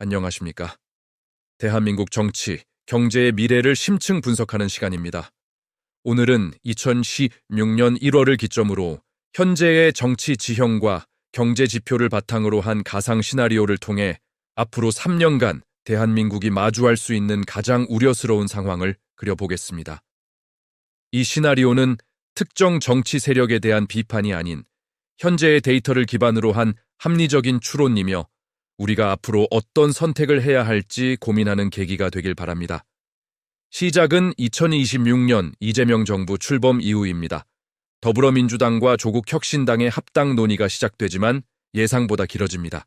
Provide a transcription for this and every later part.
안녕하십니까. 대한민국 정치, 경제의 미래를 심층 분석하는 시간입니다. 오늘은 2016년 1월을 기점으로 현재의 정치 지형과 경제 지표를 바탕으로 한 가상 시나리오를 통해 앞으로 3년간 대한민국이 마주할 수 있는 가장 우려스러운 상황을 그려보겠습니다. 이 시나리오는 특정 정치 세력에 대한 비판이 아닌 현재의 데이터를 기반으로 한 합리적인 추론이며 우리가 앞으로 어떤 선택을 해야 할지 고민하는 계기가 되길 바랍니다. 시작은 2026년 이재명 정부 출범 이후입니다. 더불어민주당과 조국혁신당의 합당 논의가 시작되지만 예상보다 길어집니다.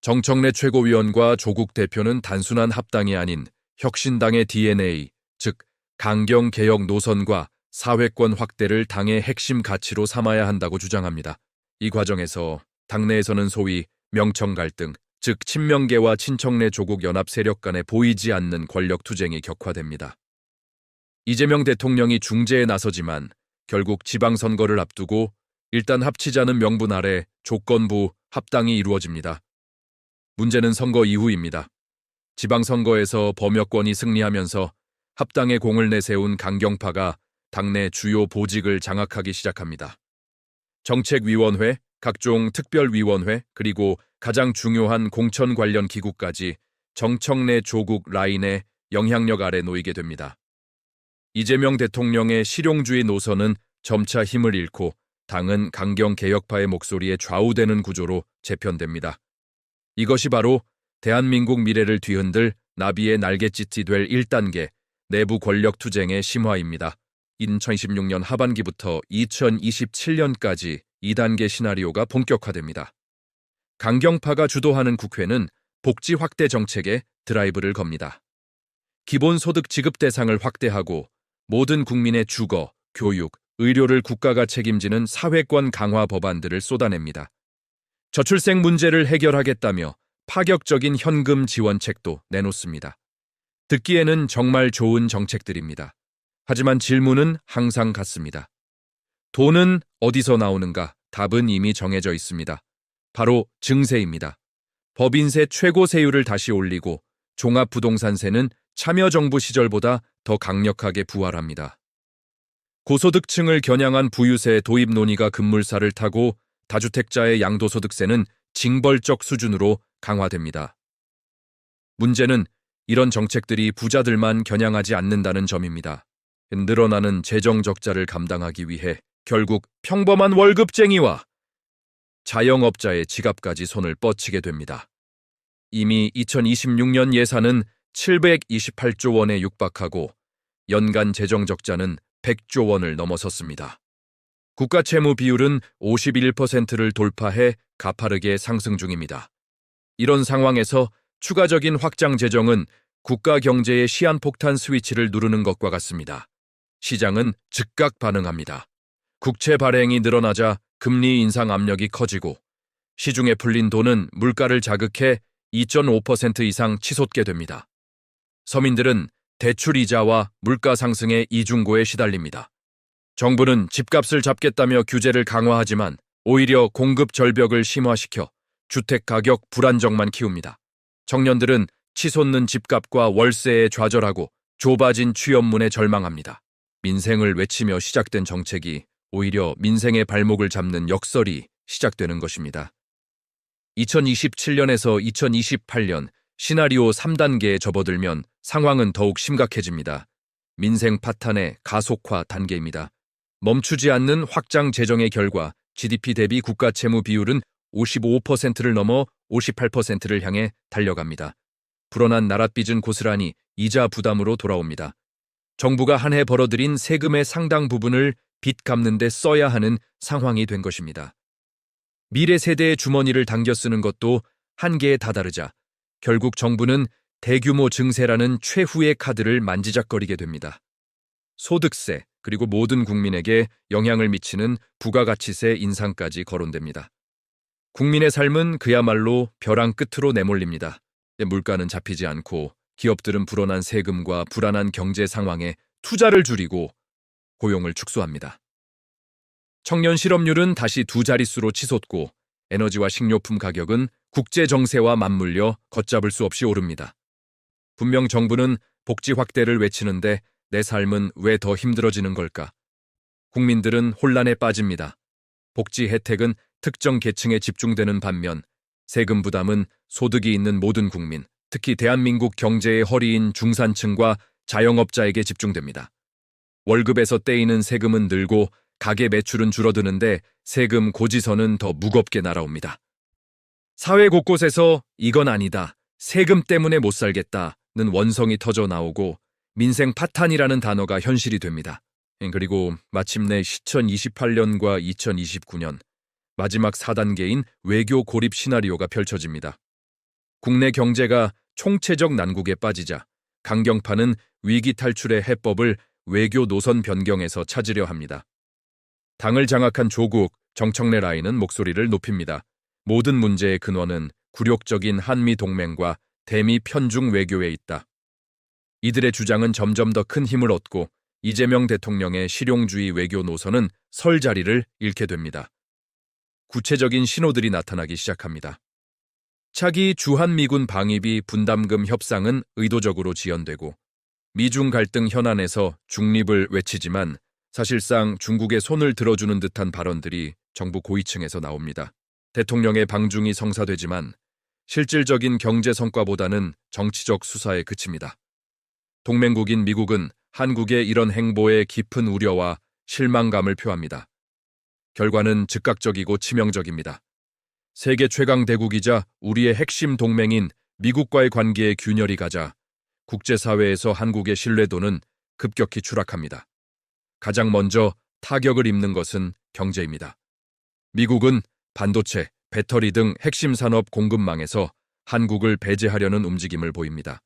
정청래 최고위원과 조국 대표는 단순한 합당이 아닌 혁신당의 DNA, 즉 강경개혁 노선과 사회권 확대를 당의 핵심 가치로 삼아야 한다고 주장합니다. 이 과정에서 당내에서는 소위 명청 갈등, 즉 친명계와 친청래 조국 연합 세력 간에 보이지 않는 권력 투쟁이 격화됩니다. 이재명 대통령이 중재에 나서지만 결국 지방선거를 앞두고 일단 합치자는 명분 아래 조건부 합당이 이루어집니다. 문제는 선거 이후입니다. 지방선거에서 범여권이 승리하면서 합당의 공을 내세운 강경파가 당내 주요 보직을 장악하기 시작합니다. 정책위원회, 각종 특별위원회, 그리고 가장 중요한 공천 관련 기구까지 정청래 조국 라인의 영향력 아래 놓이게 됩니다. 이재명 대통령의 실용주의 노선은 점차 힘을 잃고 당은 강경개혁파의 목소리에 좌우되는 구조로 재편됩니다. 이것이 바로 대한민국 미래를 뒤흔들 나비의 날갯짓이 될 1단계 내부 권력 투쟁의 심화입니다. 2016년 하반기부터 2027년까지 2단계 시나리오가 본격화됩니다. 강경파가 주도하는 국회는 복지 확대 정책에 드라이브를 겁니다. 기본소득 지급 대상을 확대하고 모든 국민의 주거, 교육, 의료를 국가가 책임지는 사회권 강화 법안들을 쏟아냅니다. 저출생 문제를 해결하겠다며 파격적인 현금 지원책도 내놓습니다. 듣기에는 정말 좋은 정책들입니다. 하지만 질문은 항상 같습니다. 돈은 어디서 나오는가? 답은 이미 정해져 있습니다. 바로 증세입니다. 법인세 최고 세율을 다시 올리고 종합부동산세는 참여정부 시절보다 더 강력하게 부활합니다. 고소득층을 겨냥한 부유세 도입 논의가 급물살을 타고 다주택자의 양도소득세는 징벌적 수준으로 강화됩니다. 문제는 이런 정책들이 부자들만 겨냥하지 않는다는 점입니다. 늘어나는 재정 적자를 감당하기 위해 결국 평범한 월급쟁이와 자영업자의 지갑까지 손을 뻗치게 됩니다. 이미 2026년 예산은 728조 원에 육박하고 연간 재정 적자는 100조 원을 넘어섰습니다. 국가 채무 비율은 51%를 돌파해 가파르게 상승 중입니다. 이런 상황에서 추가적인 확장 재정은 국가 경제의 시한폭탄 스위치를 누르는 것과 같습니다. 시장은 즉각 반응합니다. 국채 발행이 늘어나자 금리 인상 압력이 커지고 시중에 풀린 돈은 물가를 자극해 2.5% 이상 치솟게 됩니다. 서민들은 대출 이자와 물가 상승의 이중고에 시달립니다. 정부는 집값을 잡겠다며 규제를 강화하지만 오히려 공급 절벽을 심화시켜 주택 가격 불안정만 키웁니다. 청년들은 치솟는 집값과 월세에 좌절하고 좁아진 취업문에 절망합니다. 민생을 외치며 시작된 정책이 오히려 민생의 발목을 잡는 역설이 시작되는 것입니다. 2027년에서 2028년 시나리오 3단계에 접어들면 상황은 더욱 심각해집니다. 민생 파탄의 가속화 단계입니다. 멈추지 않는 확장 재정의 결과 GDP 대비 국가 채무 비율은 55%를 넘어 58%를 향해 달려갑니다. 불어난 나랏빚은 고스란히 이자 부담으로 돌아옵니다. 정부가 한 해 벌어들인 세금의 상당 부분을 빚 갚는 데 써야 하는 상황이 된 것입니다. 미래 세대의 주머니를 당겨 쓰는 것도 한계에 다다르자 결국 정부는 대규모 증세라는 최후의 카드를 만지작거리게 됩니다. 소득세, 그리고 모든 국민에게 영향을 미치는 부가가치세 인상까지 거론됩니다. 국민의 삶은 그야말로 벼랑 끝으로 내몰립니다. 물가는 잡히지 않고 기업들은 불어난 세금과 불안한 경제 상황에 투자를 줄이고 고용을 축소합니다. 청년 실업률은 다시 두 자릿수로 치솟고 에너지와 식료품 가격은 국제 정세와 맞물려 걷잡을 수 없이 오릅니다. 분명 정부는 복지 확대를 외치는데 내 삶은 왜 더 힘들어지는 걸까? 국민들은 혼란에 빠집니다. 복지 혜택은 특정 계층에 집중되는 반면 세금 부담은 소득이 있는 모든 국민, 특히 대한민국 경제의 허리인 중산층과 자영업자에게 집중됩니다. 월급에서 떼이는 세금은 늘고 가계 매출은 줄어드는데 세금 고지서는 더 무겁게 날아옵니다. 사회 곳곳에서 이건 아니다, 세금 때문에 못 살겠다는 원성이 터져 나오고 민생 파탄이라는 단어가 현실이 됩니다. 그리고 마침내 2028년과 2029년 마지막 4단계인 외교 고립 시나리오가 펼쳐집니다. 국내 경제가 총체적 난국에 빠지자 강경파는 위기 탈출의 해법을 외교 노선 변경에서 찾으려 합니다. 당을 장악한 조국, 정청래 라인은 목소리를 높입니다. 모든 문제의 근원은 굴욕적인 한미 동맹과 대미 편중 외교에 있다. 이들의 주장은 점점 더 큰 힘을 얻고 이재명 대통령의 실용주의 외교 노선은 설 자리를 잃게 됩니다. 구체적인 신호들이 나타나기 시작합니다. 차기 주한미군 방위비 분담금 협상은 의도적으로 지연되고 미중 갈등 현안에서 중립을 외치지만 사실상 중국의 손을 들어주는 듯한 발언들이 정부 고위층에서 나옵니다. 대통령의 방중이 성사되지만 실질적인 경제 성과보다는 정치적 수사에 그칩니다. 동맹국인 미국은 한국의 이런 행보에 깊은 우려와 실망감을 표합니다. 결과는 즉각적이고 치명적입니다. 세계 최강 대국이자 우리의 핵심 동맹인 미국과의 관계에 균열이 가자 국제사회에서 한국의 신뢰도는 급격히 추락합니다. 가장 먼저 타격을 입는 것은 경제입니다. 미국은 반도체, 배터리 등 핵심 산업 공급망에서 한국을 배제하려는 움직임을 보입니다.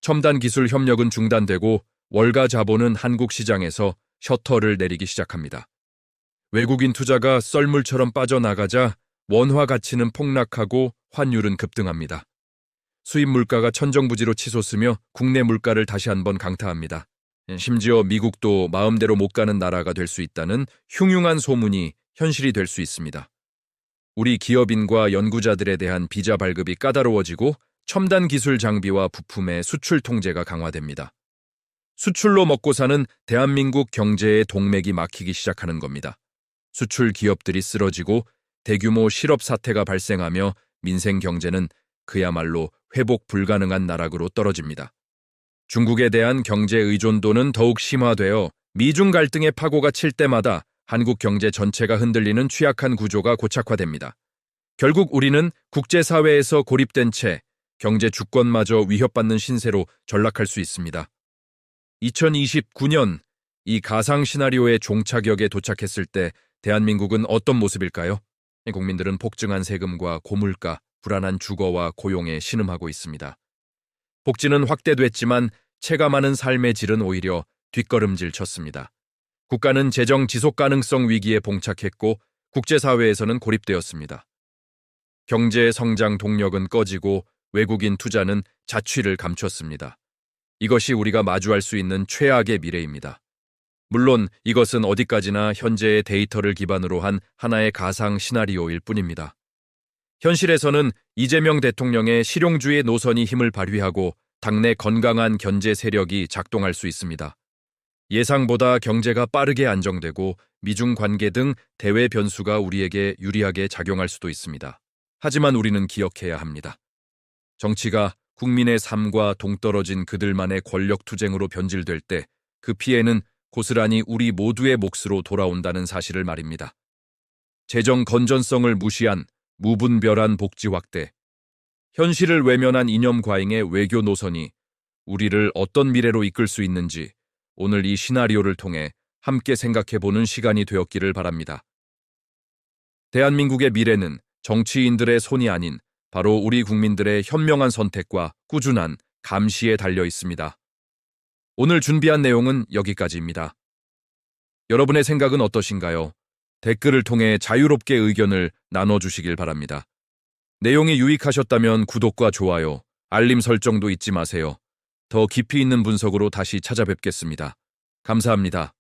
첨단 기술 협력은 중단되고 월가 자본은 한국 시장에서 셔터를 내리기 시작합니다. 외국인 투자가 썰물처럼 빠져나가자 원화 가치는 폭락하고 환율은 급등합니다. 수입 물가가 천정부지로 치솟으며 국내 물가를 다시 한번 강타합니다. 심지어 미국도 마음대로 못 가는 나라가 될 수 있다는 흉흉한 소문이 현실이 될 수 있습니다. 우리 기업인과 연구자들에 대한 비자 발급이 까다로워지고 첨단 기술 장비와 부품의 수출 통제가 강화됩니다. 수출로 먹고 사는 대한민국 경제의 동맥이 막히기 시작하는 겁니다. 수출 기업들이 쓰러지고 대규모 실업 사태가 발생하며 민생 경제는 그야말로 회복 불가능한 나락으로 떨어집니다. 중국에 대한 경제 의존도는 더욱 심화되어 미중 갈등의 파고가 칠 때마다 한국 경제 전체가 흔들리는 취약한 구조가 고착화됩니다. 결국 우리는 국제사회에서 고립된 채 경제 주권마저 위협받는 신세로 전락할 수 있습니다. 2029년 이 가상 시나리오의 종착역에 도착했을 때 대한민국은 어떤 모습일까요? 국민들은 폭증한 세금과 고물가, 불안한 주거와 고용에 신음하고 있습니다. 복지는 확대됐지만 체감하는 삶의 질은 오히려 뒷걸음질 쳤습니다. 국가는 재정 지속 가능성 위기에 봉착했고 국제사회에서는 고립되었습니다. 경제 성장 동력은 꺼지고 외국인 투자는 자취를 감췄습니다. 이것이 우리가 마주할 수 있는 최악의 미래입니다. 물론 이것은 어디까지나 현재의 데이터를 기반으로 한 하나의 가상 시나리오일 뿐입니다. 현실에서는 이재명 대통령의 실용주의 노선이 힘을 발휘하고 당내 건강한 견제 세력이 작동할 수 있습니다. 예상보다 경제가 빠르게 안정되고 미중 관계 등 대외 변수가 우리에게 유리하게 작용할 수도 있습니다. 하지만 우리는 기억해야 합니다. 정치가 국민의 삶과 동떨어진 그들만의 권력 투쟁으로 변질될 때 그 피해는 고스란히 우리 모두의 몫으로 돌아온다는 사실을 말입니다. 재정 건전성을 무시한 무분별한 복지 확대, 현실을 외면한 이념 과잉의 외교 노선이 우리를 어떤 미래로 이끌 수 있는지 오늘 이 시나리오를 통해 함께 생각해보는 시간이 되었기를 바랍니다. 대한민국의 미래는 정치인들의 손이 아닌 바로 우리 국민들의 현명한 선택과 꾸준한 감시에 달려 있습니다. 오늘 준비한 내용은 여기까지입니다. 여러분의 생각은 어떠신가요? 댓글을 통해 자유롭게 의견을 나눠주시길 바랍니다. 내용이 유익하셨다면 구독과 좋아요, 알림 설정도 잊지 마세요. 더 깊이 있는 분석으로 다시 찾아뵙겠습니다. 감사합니다.